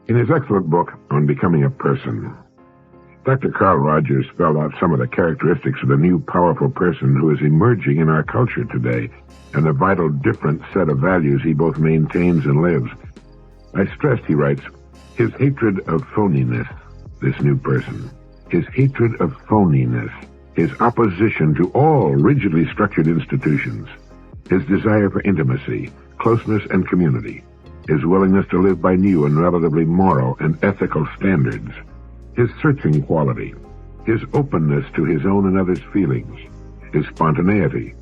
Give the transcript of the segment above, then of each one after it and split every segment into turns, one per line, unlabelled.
In his excellent book on becoming a person, Dr. Carl Rogers spelled out some of the characteristics of the new powerful person who is emerging in our culture today, and the vital different set of values he both maintains and lives. I stressed, he writes, his hatred of phoniness, this new person, his hatred of phoniness, his opposition to all rigidly structured institutions, his desire for intimacy, closeness, and community, his willingness to live by new and relatively moral and ethical standards, his searching quality, his openness to his own and others' feelings, his spontaneity,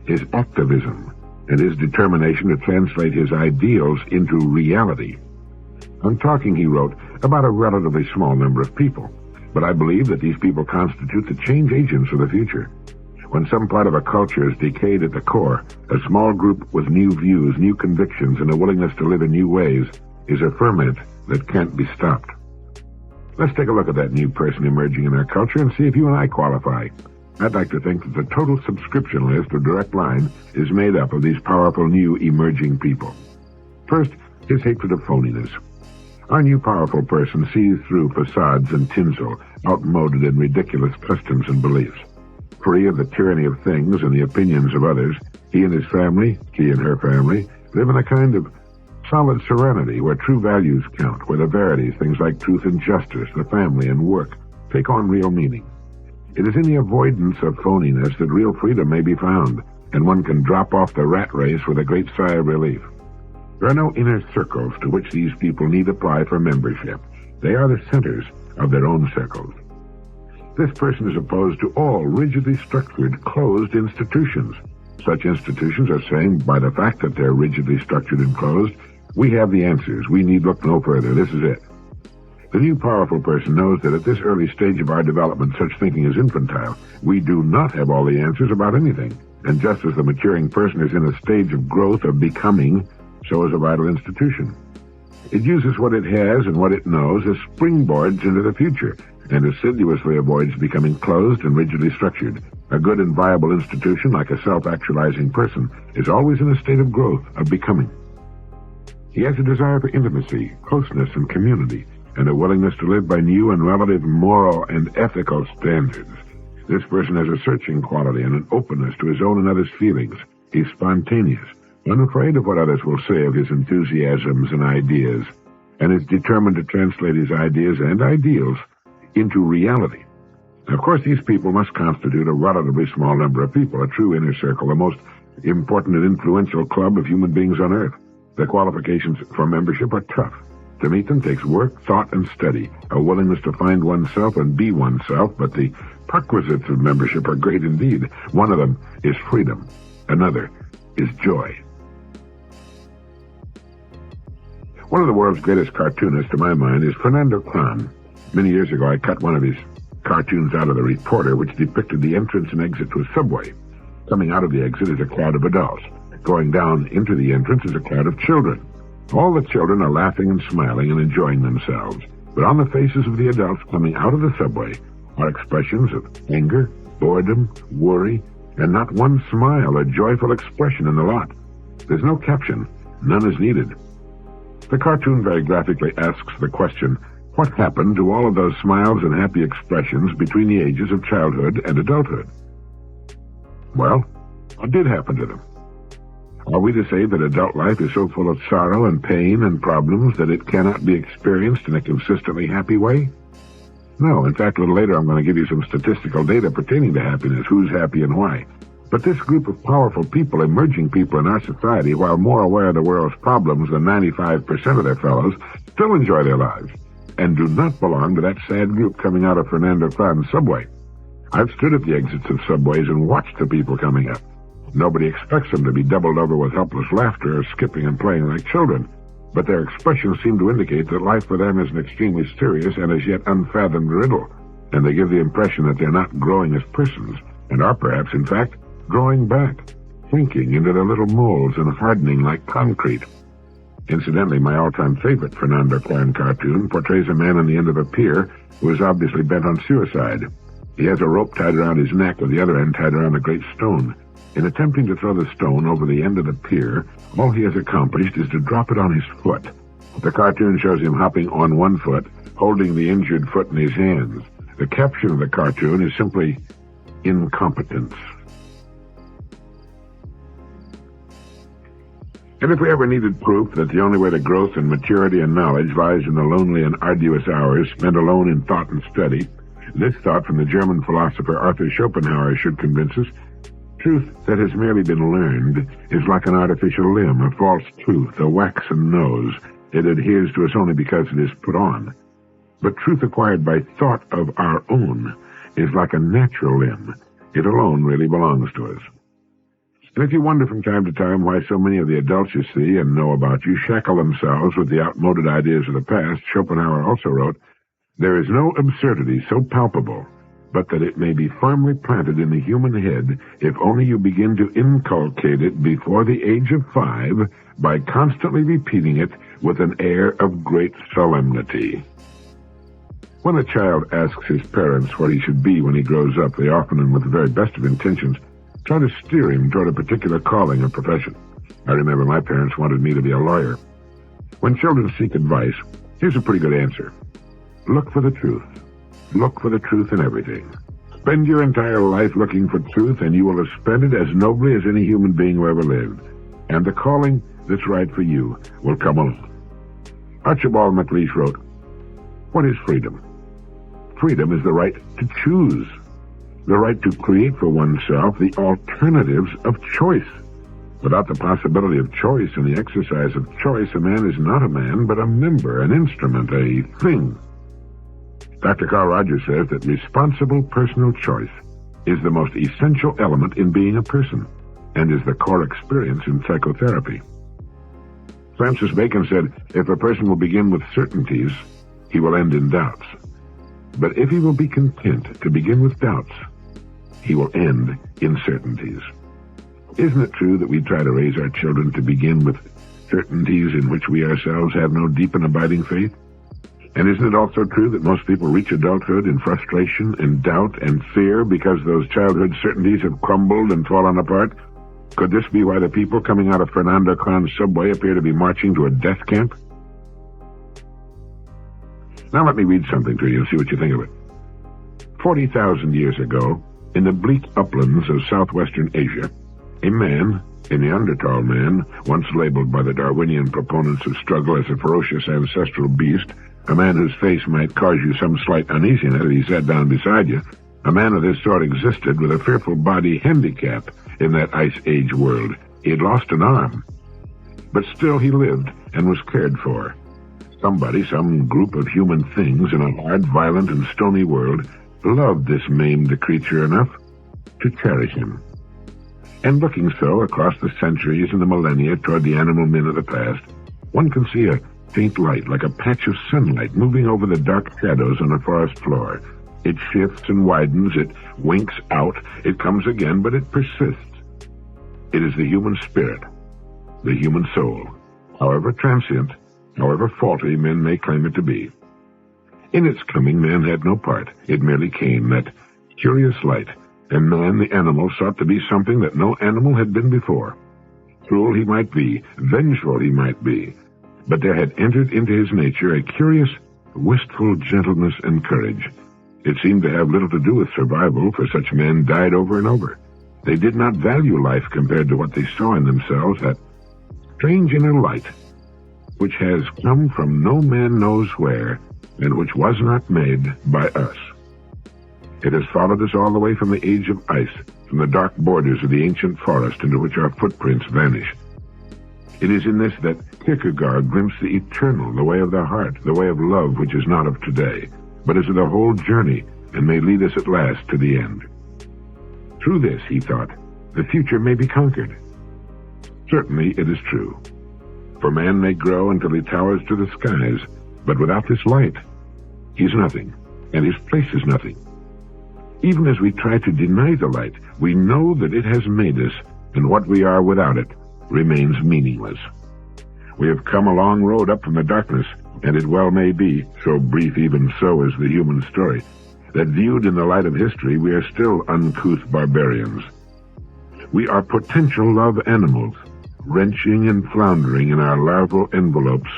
his activism, and his determination to translate his ideals into reality. I'm talking, he wrote, about a relatively small number of people, but I believe that these people constitute the change agents of the future. When some part of a culture is decayed at the core, a small group with new views, new convictions, and a willingness to live in new ways is a ferment that can't be stopped. Let's take a look at that new person emerging in our culture and see if you and I qualify. I'd like to think that the total subscription list of Direct Line is made up of these powerful new emerging people. First, his hatred of phoniness. Our new powerful person sees through facades and tinsel, outmoded and ridiculous customs and beliefs. Free of the tyranny of things and the opinions of others, he and his family, he and her family, live in a kind of solid serenity where true values count, where the verities, things like truth and justice, the family and work, take on real meaning. It is in the avoidance of phoniness that real freedom may be found, and one can drop off the rat race with a great sigh of relief. There are no inner circles to which these people need apply for membership. They are the centers of their own circles. This person is opposed to all rigidly structured, closed institutions. Such institutions are saying, by the fact that they're rigidly structured and closed, we have the answers. We need look no further. This is it. The new powerful person knows that at this early stage of our development, such thinking is infantile. We do not have all the answers about anything. And just as the maturing person is in a stage of growth, of becoming, so is a vital institution. It uses what it has and what it knows as springboards into the future, and assiduously avoids becoming closed and rigidly structured. A good and viable institution, like a self-actualizing person, is always in a state of growth, of becoming. He has a desire for intimacy, closeness, and community, and a willingness to live by new and relative moral and ethical standards. This person has a searching quality and an openness to his own and others' feelings. He's spontaneous, unafraid of what others will say of his enthusiasms and ideas, and is determined to translate his ideas and ideals into reality. Now, of course, these people must constitute a relatively small number of people, a true inner circle, the most important and influential club of human beings on earth. The qualifications for membership are tough. To meet them takes work, thought, and study, a willingness to find oneself and be oneself, but the prerequisites of membership are great indeed. One of them is freedom. Another is joy. One of the world's greatest cartoonists, to my mind, is Fernando Clan. Many years ago, I cut one of his cartoons out of the Reporter, which depicted the entrance and exit to a subway. Coming out of the exit is a crowd of adults. Going down into the entrance is a crowd of children. All the children are laughing and smiling and enjoying themselves. But on the faces of the adults coming out of the subway are expressions of anger, boredom, worry, and not one smile or joyful expression in the lot. There's no caption. None is needed. The cartoon very graphically asks the question, what happened to all of those smiles and happy expressions between the ages of childhood and adulthood? Well, what did happen to them? Are we to say that adult life is so full of sorrow and pain and problems that it cannot be experienced in a consistently happy way? No. In fact, a little later I'm going to give you some statistical data pertaining to happiness, who's happy and why. But this group of powerful people, emerging people in our society, while more aware of the world's problems than 95% of their fellows, still enjoy their lives and do not belong to that sad group coming out of Fernando Clan's subway. I've stood at the exits of subways and watched the people coming up. Nobody expects them to be doubled over with helpless laughter or skipping and playing like children, but their expressions seem to indicate that life for them is an extremely serious and as yet unfathomed riddle, and they give the impression that they're not growing as persons, and are perhaps, in fact, growing back, shrinking into their little molds and hardening like concrete. Incidentally, my all-time favorite Fernando Clan cartoon portrays a man on the end of a pier who is obviously bent on suicide. He has a rope tied around his neck with the other end tied around a great stone. In attempting to throw the stone over the end of the pier, all he has accomplished is to drop it on his foot. The cartoon shows him hopping on one foot, holding the injured foot in his hands. The caption of the cartoon is simply incompetence. And if we ever needed proof that the only way to growth and maturity and knowledge lies in the lonely and arduous hours spent alone in thought and study, this thought from the German philosopher Arthur Schopenhauer should convince us: truth that has merely been learned is like an artificial limb, a false tooth, a waxen nose. It adheres to us only because it is put on. But truth acquired by thought of our own is like a natural limb. It alone really belongs to us. And if you wonder from time to time why so many of the adults you see and know about you shackle themselves with the outmoded ideas of the past, Schopenhauer also wrote, "There is no absurdity so palpable, but that it may be firmly planted in the human head if only you begin to inculcate it before the age of 5 by constantly repeating it with an air of great solemnity." When a child asks his parents what he should be when he grows up, they often, and with the very best of intentions, try to steer him toward a particular calling or profession. I remember my parents wanted me to be a lawyer. When children seek advice, here's a pretty good answer. Look for the truth. Look for the truth in everything. Spend your entire life looking for truth, and you will have spent it as nobly as any human being who ever lived. And the calling that's right for you will come along. Archibald MacLeish wrote, "What is freedom? Freedom is the right to choose. The right to create for oneself the alternatives of choice. Without the possibility of choice and the exercise of choice, a man is not a man, but a member, an instrument, a thing." Dr. Carl Rogers says that responsible personal choice is the most essential element in being a person and is the core experience in psychotherapy. Francis Bacon said, "If a person will begin with certainties, he will end in doubts. But if he will be content to begin with doubts, he will end in certainties." Isn't it true that we try to raise our children to begin with certainties in which we ourselves have no deep and abiding faith? And isn't it also true that most people reach adulthood in frustration and doubt and fear because those childhood certainties have crumbled and fallen apart? Could this be why the people coming out of Fernando Khan's subway appear to be marching to a death camp? Now let me read something to you and see what you think of it. 40,000 years ago, in the bleak uplands of southwestern Asia, a man, a Neanderthal man, once labeled by the Darwinian proponents of struggle as a ferocious ancestral beast, a man whose face might cause you some slight uneasiness if he sat down beside you, a man of this sort existed with a fearful body handicap in that Ice Age world. He had lost an arm, but still he lived and was cared for. Somebody, some group of human things in a hard, violent, and stony world loved this maimed creature enough to cherish him. And looking so across the centuries and the millennia toward the animal men of the past, one can see a faint light, like a patch of sunlight, moving over the dark shadows on a forest floor. It shifts and widens, it winks out, it comes again, but it persists. It is the human spirit, the human soul, however transient, however faulty men may claim it to be. In its coming, man had no part. It merely came, that curious light, and man, the animal, sought to be something that no animal had been before. Cruel he might be, vengeful he might be, but there had entered into his nature a curious, wistful gentleness and courage. It seemed to have little to do with survival, for such men died over and over. They did not value life compared to what they saw in themselves, that strange inner light, which has come from no man knows where, and which was not made by us. It has followed us all the way from the age of ice, from the dark borders of the ancient forest into which our footprints vanish. It is in this that Kierkegaard glimpsed the eternal, the way of the heart, the way of love which is not of today, but is of the whole journey, and may lead us at last to the end. Through this, he thought, the future may be conquered. Certainly it is true. For man may grow until he towers to the skies, but without this light, he's nothing, and his place is nothing. Even as we try to deny the light, we know that it has made us, and what we are without it remains meaningless. We have come a long road up from the darkness, and it well may be, so brief even so is the human story, that viewed in the light of history we are still uncouth barbarians. We are potential love animals, wrenching and floundering in our larval envelopes,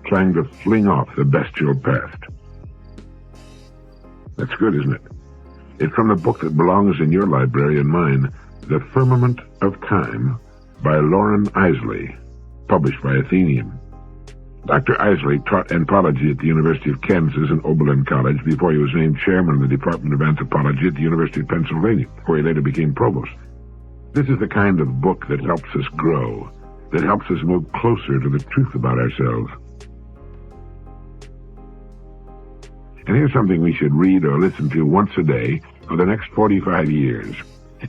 trying to fling off the bestial past. That's good, isn't it? It's from the book that belongs in your library and mine, The Firmament of Time, by Loren Eiseley, published by Athenium. Dr. Eiseley taught anthropology at the University of Kansas and Oberlin College before he was named chairman of the Department of Anthropology at the University of Pennsylvania, where he later became provost. This is the kind of book that helps us grow, that helps us move closer to the truth about ourselves. And here's something we should read or listen to once a day for the next 45 years.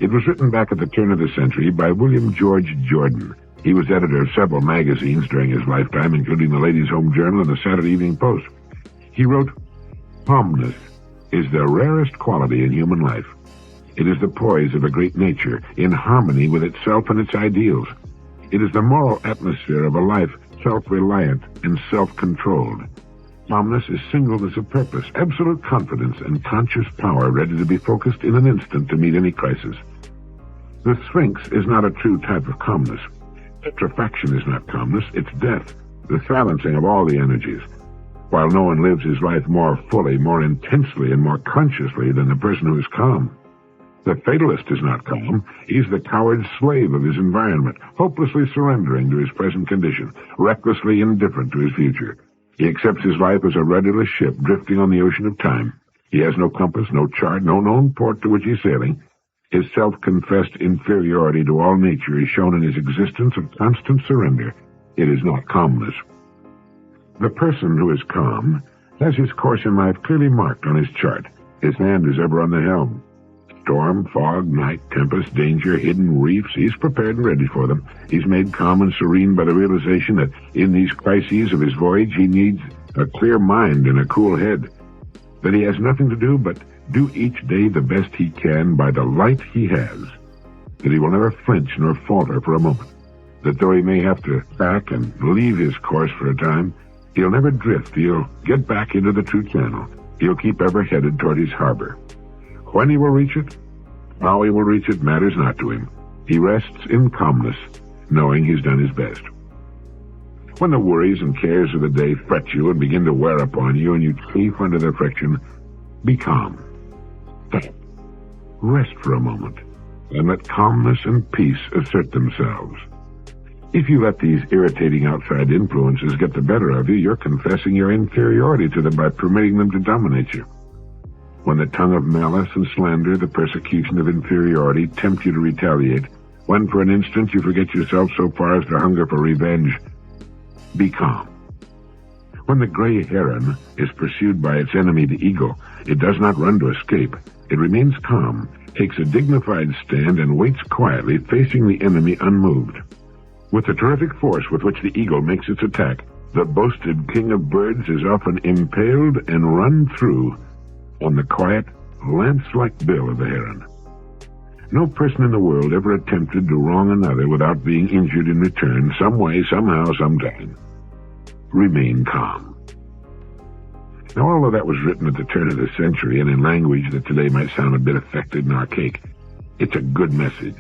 It was written back at the turn of the century by William George Jordan. He was editor of several magazines during his lifetime, including the Ladies' Home Journal and the Saturday Evening Post. He wrote, "Calmness is the rarest quality in human life. It is the poise of a great nature, in harmony with itself and its ideals. It is the moral atmosphere of a life self-reliant and self-controlled. Calmness is singleness of purpose, absolute confidence, and conscious power ready to be focused in an instant to meet any crisis. The Sphinx is not a true type of calmness. Petrifaction is not calmness, it's death, the silencing of all the energies. While no one lives his life more fully, more intensely, and more consciously than the person who is calm. The fatalist is not calm. He's the coward slave of his environment, hopelessly surrendering to his present condition, recklessly indifferent to his future. He accepts his life as a rudderless ship drifting on the ocean of time. He has no compass, no chart, no known port to which he's sailing. His self-confessed inferiority to all nature is shown in his existence of constant surrender. It is not calmness. The person who is calm has his course in life clearly marked on his chart. His hand is ever on the helm. Storm, fog, night, tempest, danger, hidden reefs, he's prepared and ready for them. He's made calm and serene by the realization that in these crises of his voyage he needs a clear mind and a cool head. That he has nothing to do but do each day the best he can by the light he has. That he will never flinch nor falter for a moment. That though he may have to back and leave his course for a time, he'll never drift. He'll get back into the true channel. He'll keep ever headed toward his harbor. When he will reach it, how he will reach it matters not to him. He rests in calmness, knowing he's done his best. When the worries and cares of the day fret you and begin to wear upon you and you chafe under their friction, be calm. Stop. Rest for a moment, and let calmness and peace assert themselves. If you let these irritating outside influences get the better of you, you're confessing your inferiority to them by permitting them to dominate you. When the tongue of malice and slander, the persecution of inferiority, tempt you to retaliate, when for an instant you forget yourself so far as to hunger for revenge, be calm. When the gray heron is pursued by its enemy the eagle, it does not run to escape. It remains calm, takes a dignified stand, and waits quietly, facing the enemy unmoved. With the terrific force with which the eagle makes its attack, the boasted king of birds is often impaled and run through on the quiet, lance-like bill of the heron. No person in the world ever attempted to wrong another without being injured in return, some way, somehow, sometime. Remain calm. Now, although that was written at the turn of the century and in language that today might sound a bit affected and archaic, it's a good message.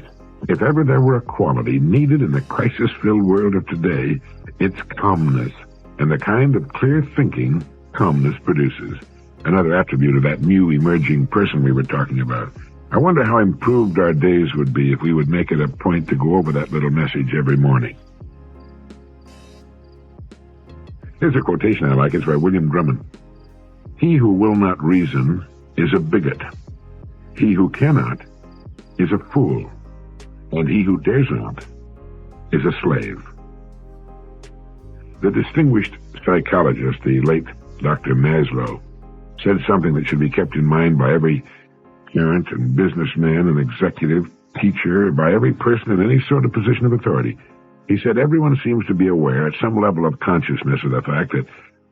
If ever there were a quality needed in the crisis-filled world of today, it's calmness, and the kind of clear thinking calmness produces. Another attribute of that new emerging person we were talking about. I wonder how improved our days would be if we would make it a point to go over that little message every morning. Here's a quotation I like. It's by William Drummond. He who will not reason is a bigot. He who cannot is a fool. And he who dares not is a slave. The distinguished psychologist, the late Dr. Maslow, said something that should be kept in mind by every parent and businessman and executive, teacher, by every person in any sort of position of authority. He said everyone seems to be aware at some level of consciousness of the fact that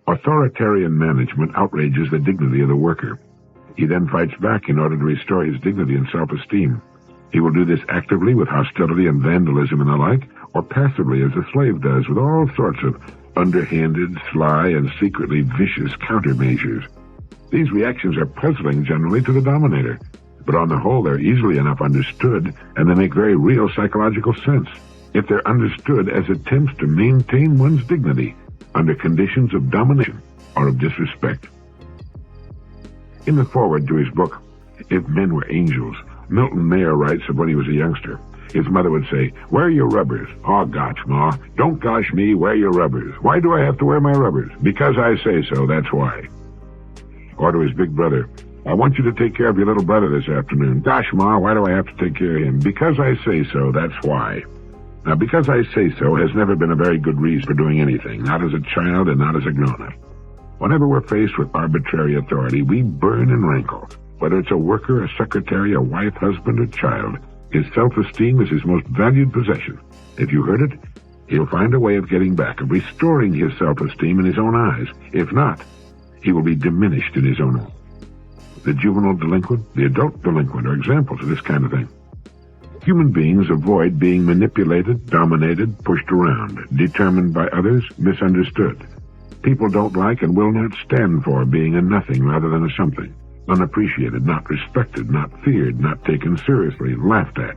authoritarian management outrages the dignity of the worker. He then fights back in order to restore his dignity and self-esteem. He will do this actively with hostility and vandalism and the like, or passively as a slave does with all sorts of underhanded, sly, and secretly vicious countermeasures. These reactions are puzzling generally to the dominator, but on the whole they're easily enough understood, and they make very real psychological sense if they're understood as attempts to maintain one's dignity under conditions of domination or of disrespect. In the foreword to his book, If Men Were Angels, Milton Mayer writes of when he was a youngster. His mother would say, "Wear your rubbers." "Oh, gosh, Ma. Don't gosh me, wear your rubbers." "Why do I have to wear my rubbers?" "Because I say so, that's why." Or to his big brother, "I want you to take care of your little brother this afternoon." "Gosh, Ma, why do I have to take care of him?" "Because I say so, that's why." Now, because I say so has never been a very good reason for doing anything, not as a child and not as a grown-up. Whenever we're faced with arbitrary authority, we burn and rankle. Whether it's a worker, a secretary, a wife, husband, or child, his self-esteem is his most valued possession. If you hurt it, he'll find a way of getting back, of restoring his self-esteem in his own eyes. If not, he will be diminished in his own eyes. The juvenile delinquent, the adult delinquent are examples of this kind of thing. Human beings avoid being manipulated, dominated, pushed around, determined by others, misunderstood. People don't like and will not stand for being a nothing rather than a something. Unappreciated, not respected, not feared, not taken seriously, laughed at.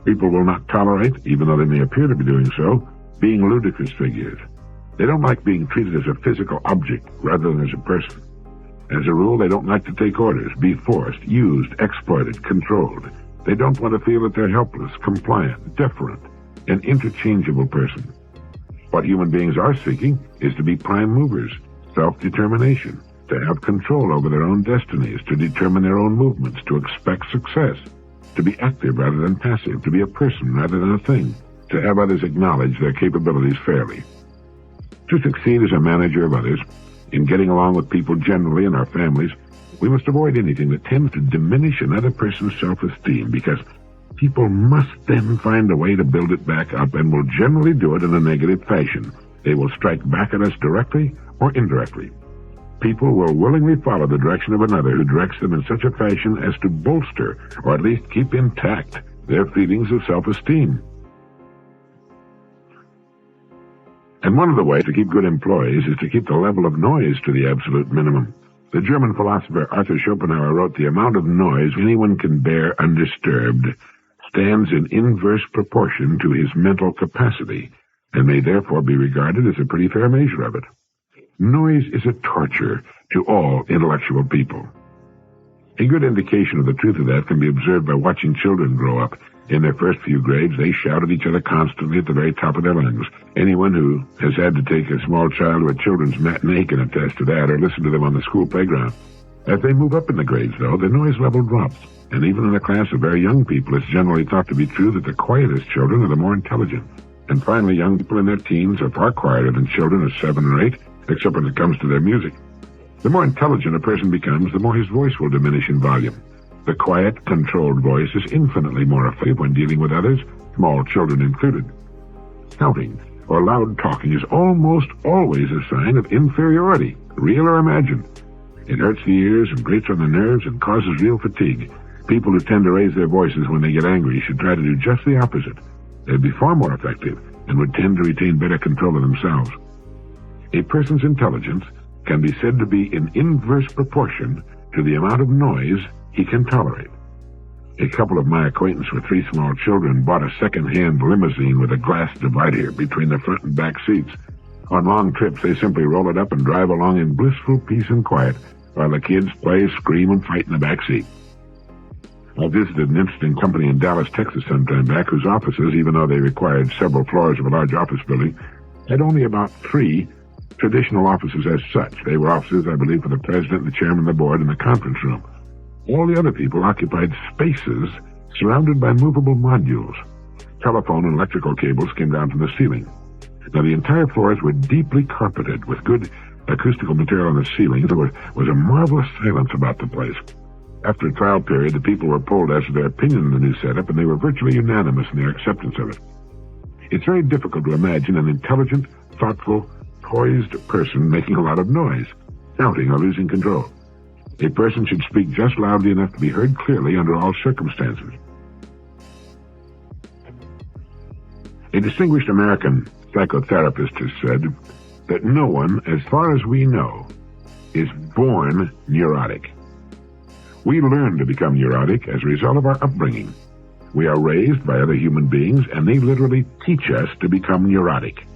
People will not tolerate, even though they may appear to be doing so, being ludicrous figures. They don't like being treated as a physical object rather than as a person. As a rule, they don't like to take orders, be forced, used, exploited, controlled. They don't want to feel that they're helpless, compliant, deferent, an interchangeable person. What human beings are seeking is to be prime movers, self-determination, to have control over their own destinies, to determine their own movements, to expect success, to be active rather than passive, to be a person rather than a thing, to have others acknowledge their capabilities fairly. To succeed as a manager of others, in getting along with people generally and our families, we must avoid anything that tends to diminish another person's self-esteem, because people must then find a way to build it back up and will generally do it in a negative fashion. They will strike back at us directly or indirectly. People will willingly follow the direction of another who directs them in such a fashion as to bolster, or at least keep intact, their feelings of self-esteem. And one of the ways to keep good employees is to keep the level of noise to the absolute minimum. The German philosopher Arthur Schopenhauer wrote, "The amount of noise anyone can bear undisturbed stands in inverse proportion to his mental capacity, and may therefore be regarded as a pretty fair measure of it." Noise is a torture to all intellectual people. A good indication of the truth of that can be observed by watching children grow up. In their first few grades, they shout at each other constantly at the very top of their lungs. Anyone who has had to take a small child to a children's matinee can attest to that, or listen to them on the school playground. As they move up in the grades, though, the noise level drops, and even in a class of very young people, it's generally thought to be true that the quietest children are the more intelligent. And finally, young people in their teens are far quieter than children of 7 or 8, except when it comes to their music. The more intelligent a person becomes, the more his voice will diminish in volume. The quiet, controlled voice is infinitely more effective when dealing with others, small children included. Shouting or loud talking is almost always a sign of inferiority, real or imagined. It hurts the ears and grates on the nerves and causes real fatigue. People who tend to raise their voices when they get angry should try to do just the opposite. They'd be far more effective and would tend to retain better control of themselves. A person's intelligence can be said to be in inverse proportion to the amount of noise he can tolerate. A couple of my acquaintance with 3 small children bought a second-hand limousine with a glass divider between the front and back seats. On long trips, they simply roll it up and drive along in blissful peace and quiet while the kids play, scream, and fight in the back seat. I visited an interesting company in Dallas, Texas some time back, whose offices, even though they required several floors of a large office building, had only about 3 traditional offices as such. They were offices, I believe, for the president, the chairman of the board, and the conference room. All the other people occupied spaces surrounded by movable modules. Telephone and electrical cables came down from the ceiling. Now, the entire floors were deeply carpeted with good acoustical material on the ceiling. There was a marvelous silence about the place. After a trial period, the people were polled as to their opinion of the new setup, and they were virtually unanimous in their acceptance of it. It's very difficult to imagine an intelligent, thoughtful, poised person making a lot of noise, shouting or losing control. A person should speak just loudly enough to be heard clearly under all circumstances. A distinguished American psychotherapist has said that no one, as far as we know, is born neurotic. We learn to become neurotic as a result of our upbringing. We are raised by other human beings, and they literally teach us to become neurotic.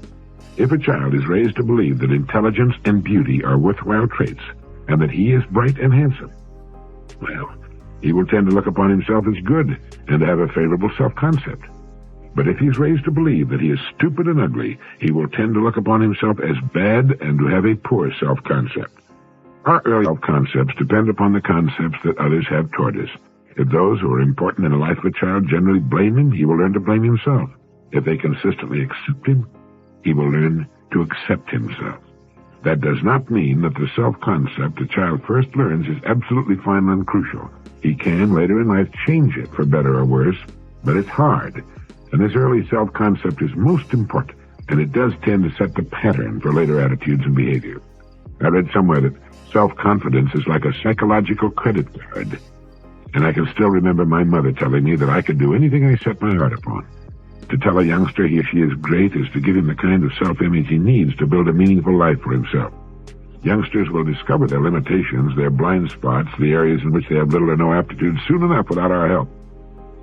If a child is raised to believe that intelligence and beauty are worthwhile traits, and that he is bright and handsome, well, he will tend to look upon himself as good and to have a favorable self-concept. But if he is raised to believe that he is stupid and ugly, he will tend to look upon himself as bad and to have a poor self-concept. Our early self-concepts depend upon the concepts that others have toward us. If those who are important in the life of a child generally blame him, he will learn to blame himself. If they consistently accept him, he will learn to accept himself. That does not mean that the self-concept a child first learns is absolutely final and crucial. He can, later in life, change it for better or worse, but it's hard. And this early self-concept is most important, and it does tend to set the pattern for later attitudes and behavior. I read somewhere that self-confidence is like a psychological credit card, and I can still remember my mother telling me that I could do anything I set my heart upon. To tell a youngster he or she is great is to give him the kind of self-image he needs to build a meaningful life for himself. Youngsters will discover their limitations, their blind spots, the areas in which they have little or no aptitude soon enough without our help.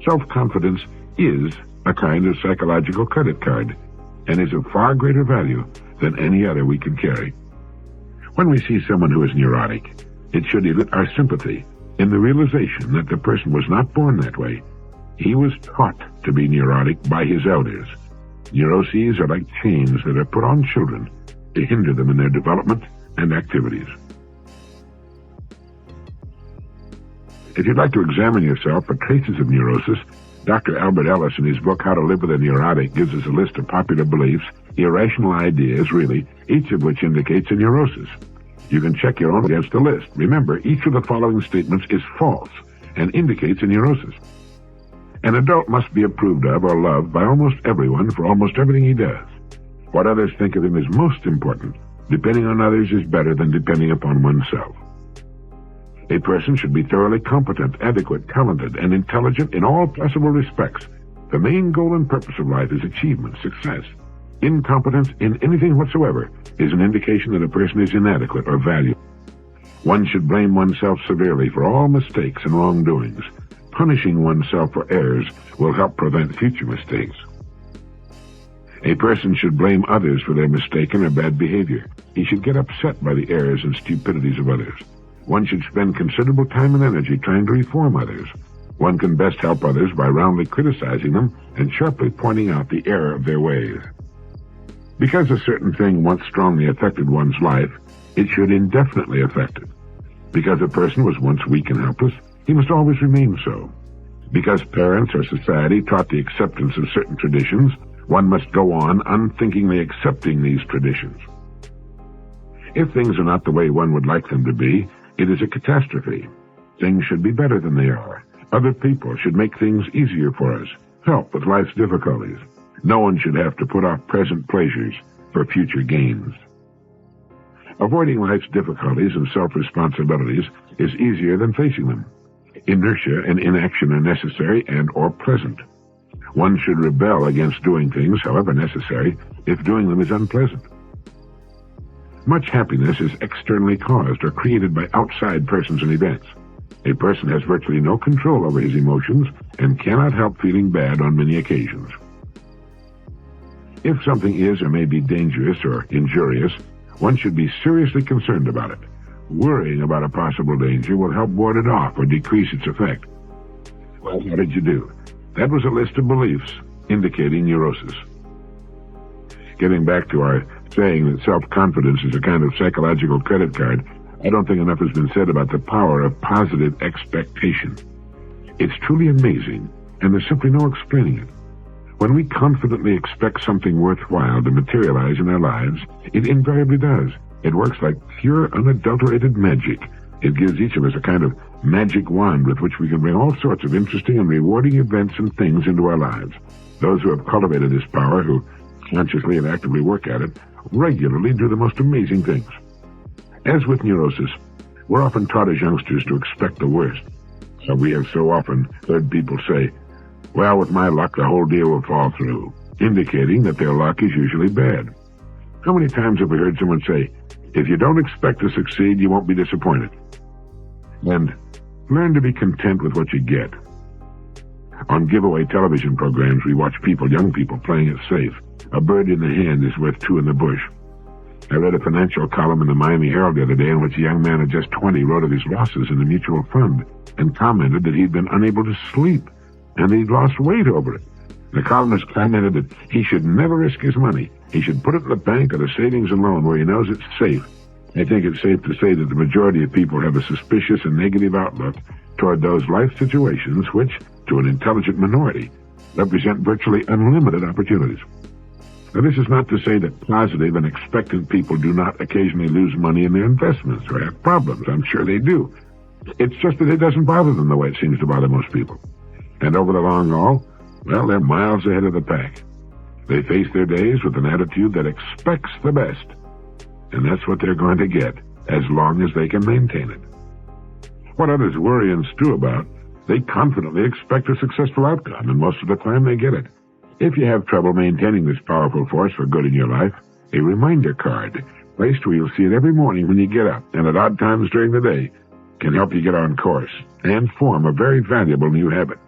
Self-confidence is a kind of psychological credit card, and is of far greater value than any other we can carry. When we see someone who is neurotic, it should elicit our sympathy in the realization that the person was not born that way. He was taught to be neurotic by his elders. Neuroses are like chains that are put on children to hinder them in their development and activities. If you'd like to examine yourself for traces of neurosis, Dr. Albert Ellis, in his book How to Live with a Neurotic, gives us a list of popular beliefs, irrational ideas, really, each of which indicates a neurosis. You can check your own against the list. Remember, each of the following statements is false and indicates a neurosis. An adult must be approved of or loved by almost everyone for almost everything he does. What others think of him is most important. Depending on others is better than depending upon oneself. A person should be thoroughly competent, adequate, talented, and intelligent in all possible respects. The main goal and purpose of life is achievement, success. Incompetence in anything whatsoever is an indication that a person is inadequate or valued. One should blame oneself severely for all mistakes and wrongdoings. Punishing oneself for errors will help prevent future mistakes. A person should blame others for their mistaken or bad behavior. He should get upset by the errors and stupidities of others. One should spend considerable time and energy trying to reform others. One can best help others by roundly criticizing them and sharply pointing out the error of their ways. Because a certain thing once strongly affected one's life, it should indefinitely affect it. Because a person was once weak and helpless, he must always remain so. Because parents or society taught the acceptance of certain traditions, one must go on unthinkingly accepting these traditions. If things are not the way one would like them to be, it is a catastrophe. Things should be better than they are. Other people should make things easier for us, help with life's difficulties. No one should have to put off present pleasures for future gains. Avoiding life's difficulties and self-responsibilities is easier than facing them. Inertia and inaction are necessary and or pleasant. One should rebel against doing things, however necessary, if doing them is unpleasant. Much happiness is externally caused or created by outside persons and events. A person has virtually no control over his emotions and cannot help feeling bad on many occasions. If something is or may be dangerous or injurious, one should be seriously concerned about it. Worrying about a possible danger will help ward it off or decrease its effect. Well, what did you do? That was a list of beliefs indicating neurosis. Getting back to our saying that self-confidence is a kind of psychological credit card, I don't think enough has been said about the power of positive expectation. It's truly amazing, and there's simply no explaining it. When we confidently expect something worthwhile to materialize in our lives, it invariably does. It works like pure, unadulterated magic. It gives each of us a kind of magic wand with which we can bring all sorts of interesting and rewarding events and things into our lives. Those who have cultivated this power, who consciously and actively work at it, regularly do the most amazing things. As with neurosis, we're often taught as youngsters to expect the worst. So we have so often heard people say, well, with my luck, the whole deal will fall through, indicating that their luck is usually bad. How many times have we heard someone say, if you don't expect to succeed, you won't be disappointed? And learn to be content with what you get. On giveaway television programs, we watch young people playing it safe. A bird in the hand is worth two in the bush. I read a financial column in the Miami Herald the other day in which a young man of just 20 wrote of his losses in a mutual fund and commented that he'd been unable to sleep and he'd lost weight over it. The columnist commented that he should never risk his money. He should put it in the bank or the savings and loan where he knows it's safe. I think it's safe to say that the majority of people have a suspicious and negative outlook toward those life situations which, to an intelligent minority, represent virtually unlimited opportunities. Now, this is not to say that positive and expectant people do not occasionally lose money in their investments or have problems. I'm sure they do. It's just that it doesn't bother them the way it seems to bother most people. And over the long haul, well, they're miles ahead of the pack. They face their days with an attitude that expects the best. And that's what they're going to get, as long as they can maintain it. What others worry and stew about, they confidently expect a successful outcome, and most of the time they get it. If you have trouble maintaining this powerful force for good in your life, a reminder card, placed where you'll see it every morning when you get up and at odd times during the day, can help you get on course and form a very valuable new habit.